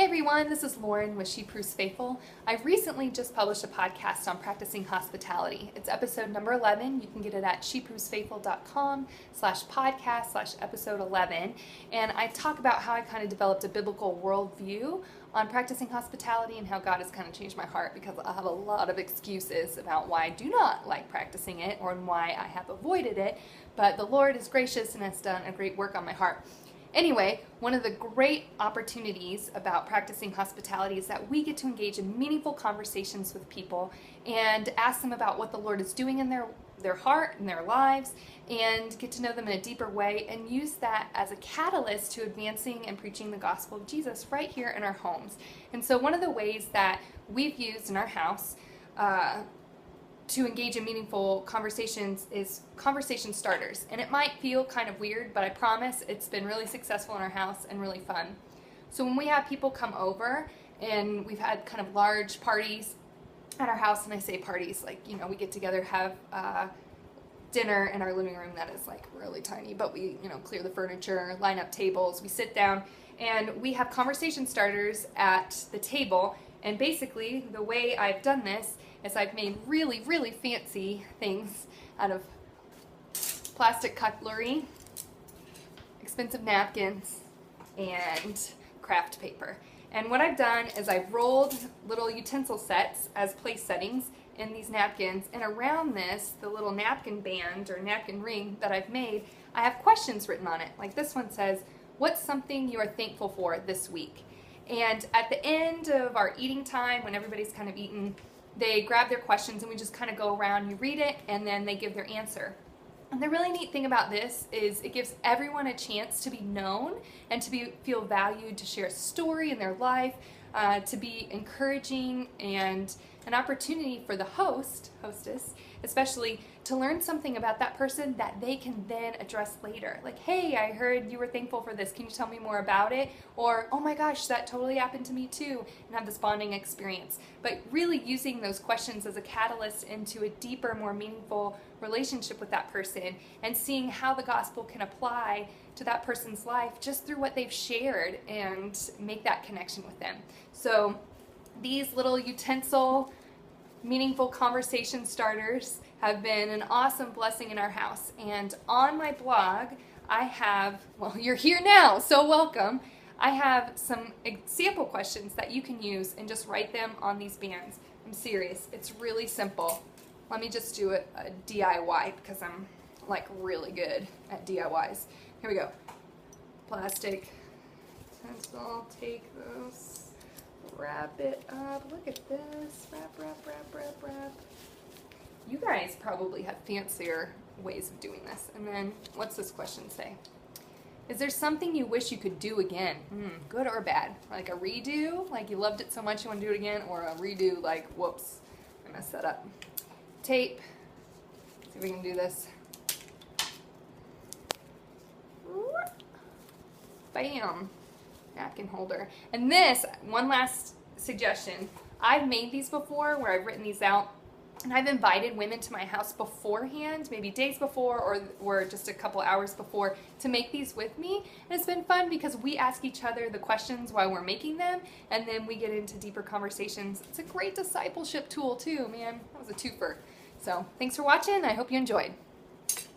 everyone, this is Lauren with She Proves Faithful. I've recently just published a podcast on practicing hospitality. It's episode number 11. You can get it at sheprovesfaithful.com/podcast/episode 11. And I talk about how I kind of developed a biblical worldview on practicing hospitality and how God has kind of changed my heart because I have a lot of excuses about why I do not like practicing it or why I have avoided it. But the Lord is gracious and has done a great work on my heart. Anyway, one of the great opportunities about practicing hospitality is that we get to engage in meaningful conversations with people and ask them about what the Lord is doing in their heart and their lives and get to know them in a deeper way and use that as a catalyst to advancing and preaching the gospel of Jesus right here in our homes. And so one of the ways that we've used in our house to engage in meaningful conversations is conversation starters. And it might feel kind of weird, but I promise it's been really successful in our house and really fun. So when we have people come over and we've had kind of large parties at our house, and I say parties, like, you know, we get together, have dinner in our living room that is like really tiny, but we, you know, clear the furniture, line up tables, we sit down, and we have conversation starters at the table. And basically, the way I've done this is I've made really, really fancy things out of plastic cutlery, expensive napkins, and craft paper. And what I've done is I've rolled little utensil sets as place settings in these napkins, and around this, the little napkin band or napkin ring that I've made, I have questions written on it. Like this one says, "What's something you are thankful for this week?" And at the end of our eating time, when everybody's kind of eaten, they grab their questions and we just kind of go around, you read it, and then they give their answer. And the really neat thing about this is it gives everyone a chance to be known and to feel valued, to share a story in their life, to be encouraging, and an opportunity for the hostess, especially, to learn something about that person that they can then address later. Like, hey, I heard you were thankful for this. Can you tell me more about it? Or, oh my gosh, that totally happened to me too, and have this bonding experience. But really using those questions as a catalyst into a deeper, more meaningful relationship with that person and seeing how the gospel can apply to that person's life just through what they've shared and make that connection with them. So these little utensil meaningful conversation starters have been an awesome blessing in our house. And on my blog, I have, well, you're here now, so welcome. I have some sample questions that you can use and just write them on these bands. I'm serious, it's really simple. Let me just do a DIY because I'm like really good at DIYs. Here we go. Plastic utensil, take this, wrap it up. Look at this. Wrap, wrap, wrap, wrap, wrap. You guys probably have fancier ways of doing this. And then, what's this question say? Is there something you wish you could do again? Good or bad? Like a redo? Like you loved it so much you want to do it again? Or a redo like, whoops, I messed that up. Tape. See if we can do this. Bam. Napkin holder. And this, one last suggestion. I've made these before where I've written these out, and I've invited women to my house beforehand, maybe days before or just a couple hours before, to make these with me. And it's been fun because we ask each other the questions while we're making them, and then we get into deeper conversations. It's a great discipleship tool too, man. That was a twofer. So thanks for watching. I hope you enjoyed.